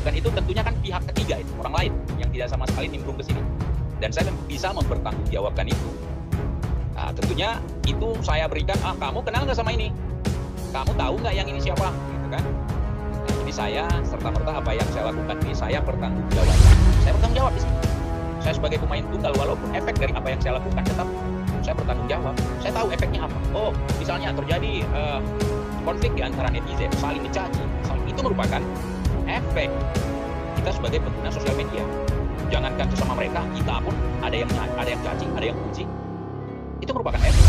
menunjukkan itu tentunya kan pihak ketiga itu, orang lain yang tidak sama sekali nimbrung ke sini. Dan saya bisa mempertanggungjawabkan itu. Nah, tentunya itu saya berikan, kamu kenal nggak sama ini? Kamu tahu nggak yang ini siapa? Gitu kan? Nah, jadi saya serta-merta apa yang saya lakukan ini saya pertanggungjawabkan. Saya bertanggung jawab di sini. Saya sebagai pemain tunggal, walaupun efek dari apa yang saya lakukan tetap saya bertanggung jawab. Saya tahu efeknya apa. Oh, misalnya terjadi konflik di antara netizen, saling mencaci, itu merupakan efek kita sebagai pengguna sosial media. Jangankan sesama mereka, kita pun ada yang caci, ada yang puji. Itu merupakan efek.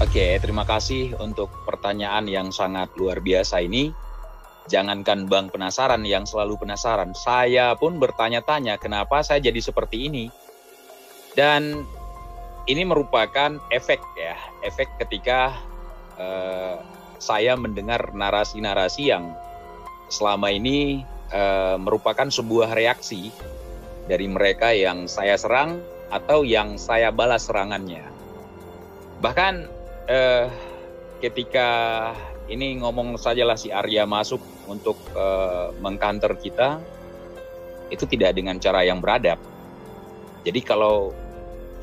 Oke, terima kasih untuk pertanyaan yang sangat luar biasa ini. Jangankan Bang penasaran yang selalu penasaran, saya pun bertanya-tanya kenapa saya jadi seperti ini. Dan ini merupakan efek ya, efek ketika saya mendengar narasi-narasi yang selama ini merupakan sebuah reaksi dari mereka yang saya serang atau yang saya balas serangannya. Bahkan ketika ini ngomong sajalah si Arya masuk untuk mengcounter kita, itu tidak dengan cara yang beradab. Jadi kalau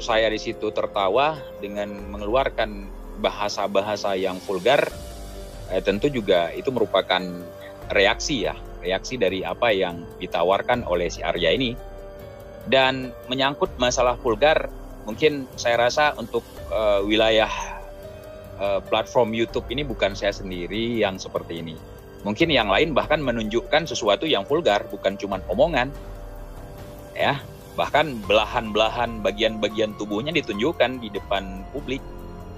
saya di situ tertawa dengan mengeluarkan bahasa-bahasa yang vulgar, tentu juga itu merupakan reaksi ya, reaksi dari apa yang ditawarkan oleh si Arya ini. Dan menyangkut masalah vulgar, mungkin saya rasa untuk wilayah platform YouTube ini bukan saya sendiri yang seperti ini. Mungkin yang lain bahkan menunjukkan sesuatu yang vulgar, bukan cuma omongan. Ya, bahkan belahan-belahan bagian-bagian tubuhnya ditunjukkan di depan publik.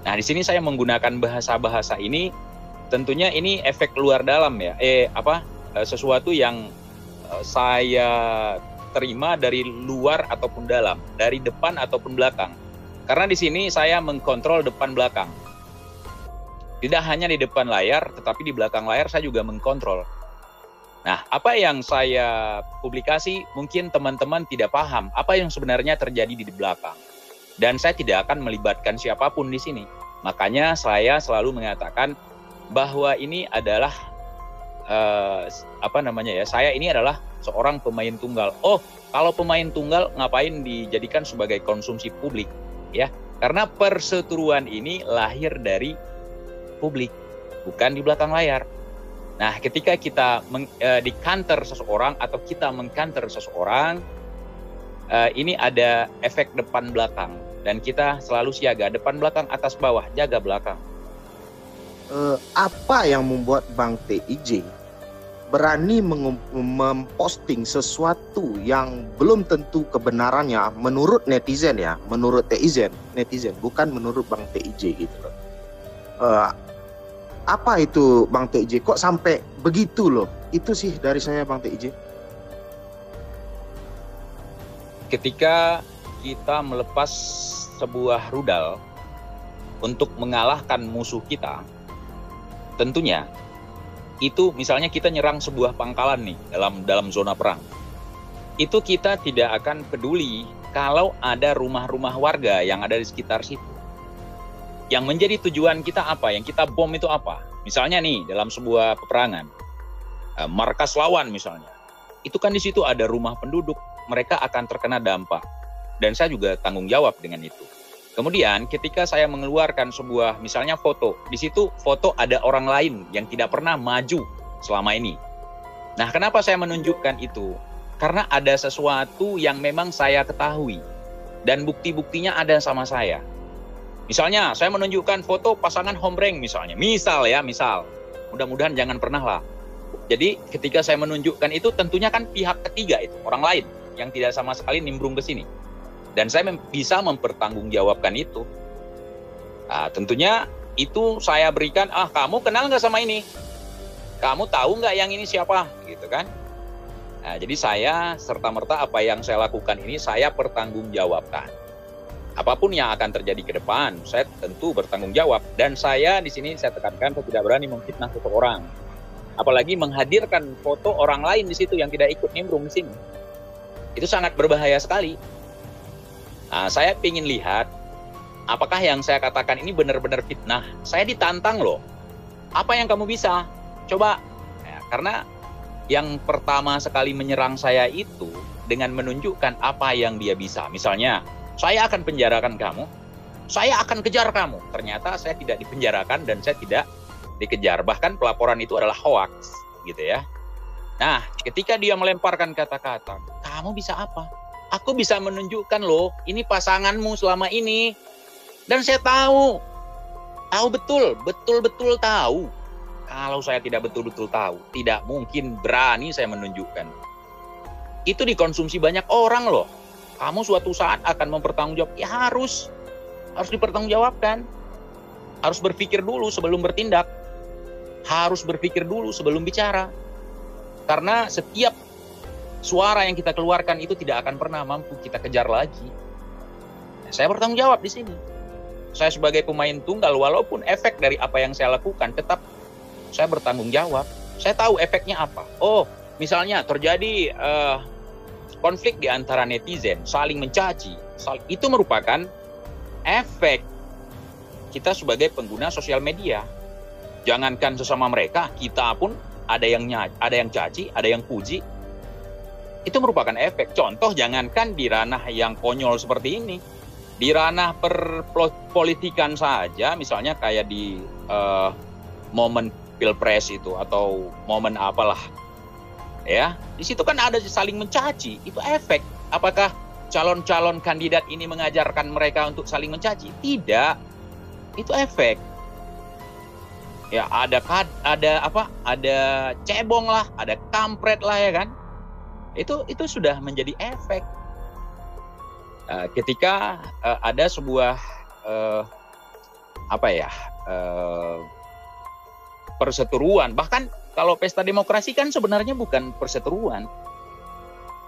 Nah, di sini saya menggunakan bahasa-bahasa ini, tentunya ini efek luar dalam ya. Sesuatu yang saya terima dari luar ataupun dalam, dari depan ataupun belakang. Karena di sini saya mengkontrol depan belakang. Tidak hanya di depan layar, tetapi di belakang layar saya juga mengkontrol. Nah, apa yang saya publikasi mungkin teman-teman tidak paham apa yang sebenarnya terjadi di belakang. Dan saya tidak akan melibatkan siapapun di sini. Makanya saya selalu mengatakan bahwa ini adalah saya ini adalah seorang pemain tunggal. Oh, kalau pemain tunggal ngapain dijadikan sebagai konsumsi publik, ya? Karena perseteruan ini lahir dari publik, bukan di belakang layar. Nah, ketika kita di-counter seseorang atau kita meng-counter seseorang, ini ada efek depan belakang dan kita selalu siaga depan belakang atas bawah, jaga belakang. Apa yang membuat Bang TIJ berani memposting sesuatu yang belum tentu kebenarannya menurut netizen ya, menurut netizen bukan menurut Bang TIJ gitu loh. Apa itu Bang TIJ? Kok sampai begitu loh? Itu sih dari saya Bang TIJ. Ketika kita melepas sebuah rudal untuk mengalahkan musuh kita, tentunya itu misalnya kita nyerang sebuah pangkalan nih dalam zona perang. Itu kita tidak akan peduli kalau ada rumah-rumah warga yang ada di sekitar situ. Yang menjadi tujuan kita apa? Yang kita bom itu apa? Misalnya nih dalam sebuah peperangan, markas lawan misalnya, itu kan di situ ada rumah penduduk, mereka akan terkena dampak. Dan saya juga tanggung jawab dengan itu. Kemudian ketika saya mengeluarkan sebuah misalnya foto, di situ foto ada orang lain yang tidak pernah maju selama ini. Nah, kenapa saya menunjukkan itu? Karena ada sesuatu yang memang saya ketahui dan bukti-buktinya ada sama saya. Misalnya saya menunjukkan foto pasangan hombreng misalnya. Misal. Mudah-mudahan jangan pernah lah. Jadi ketika saya menunjukkan itu tentunya kan pihak ketiga itu, orang lain yang tidak sama sekali nimbrung ke sini. Dan saya bisa mempertanggungjawabkan itu. Nah, tentunya itu saya berikan, kamu kenal nggak sama ini? Kamu tahu nggak yang ini siapa? Gitu kan. Nah, jadi saya serta-merta apa yang saya lakukan ini saya pertanggungjawabkan. Apapun yang akan terjadi ke depan, saya tentu bertanggung jawab. Dan saya di sini saya tekankan, saya tidak berani memfitnah seseorang. Apalagi menghadirkan foto orang lain di situ yang tidak ikut nimbrung di sini. Itu sangat berbahaya sekali. Nah, saya ingin lihat apakah yang saya katakan ini benar-benar fitnah. Saya ditantang loh. Apa yang kamu bisa? Coba. Ya, karena yang pertama sekali menyerang saya itu dengan menunjukkan apa yang dia bisa. Misalnya, saya akan penjarakan kamu, saya akan kejar kamu. Ternyata saya tidak dipenjarakan dan saya tidak dikejar. Bahkan pelaporan itu adalah hoax, gitu ya. Nah, ketika dia melemparkan kata-kata, kamu bisa apa? Aku bisa menunjukkan loh, ini pasanganmu selama ini. Dan saya tahu betul-betul tahu. Kalau saya tidak betul-betul tahu, tidak mungkin berani saya menunjukkan. Itu dikonsumsi banyak orang loh. Kamu suatu saat akan mempertanggungjawab, ya harus dipertanggungjawabkan. Harus berpikir dulu sebelum bertindak. Harus berpikir dulu sebelum bicara. Karena setiap suara yang kita keluarkan itu tidak akan pernah mampu kita kejar lagi. Saya bertanggung jawab di sini. Saya sebagai pemain tunggal, walaupun efek dari apa yang saya lakukan, tetap saya bertanggung jawab. Saya tahu efeknya apa. Oh, misalnya terjadi konflik di antara netizen, saling mencaci. Itu merupakan efek kita sebagai pengguna sosial media. Jangankan sesama mereka, kita pun ada yang caci, ada yang puji. Itu merupakan efek. Contoh, jangankan di ranah yang konyol seperti ini, di ranah perpolitikan saja, misalnya kayak di momen pilpres itu atau momen apalah, ya, di situ kan ada saling mencaci. Itu efek. Apakah calon-calon kandidat ini mengajarkan mereka untuk saling mencaci? Tidak. Itu efek. Ya, ada cebong lah, ada kampret lah, ya kan? Itu sudah menjadi efek. Ketika ada sebuah perseteruan, bahkan kalau pesta demokrasi kan sebenarnya bukan perseteruan,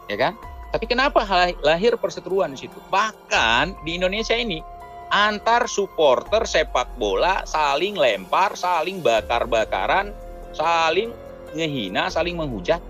ya kan? Tapi kenapa lahir perseteruan di situ? Bahkan di Indonesia ini antar supporter sepak bola saling lempar, saling bakar-bakaran, saling ngehina, saling menghujat.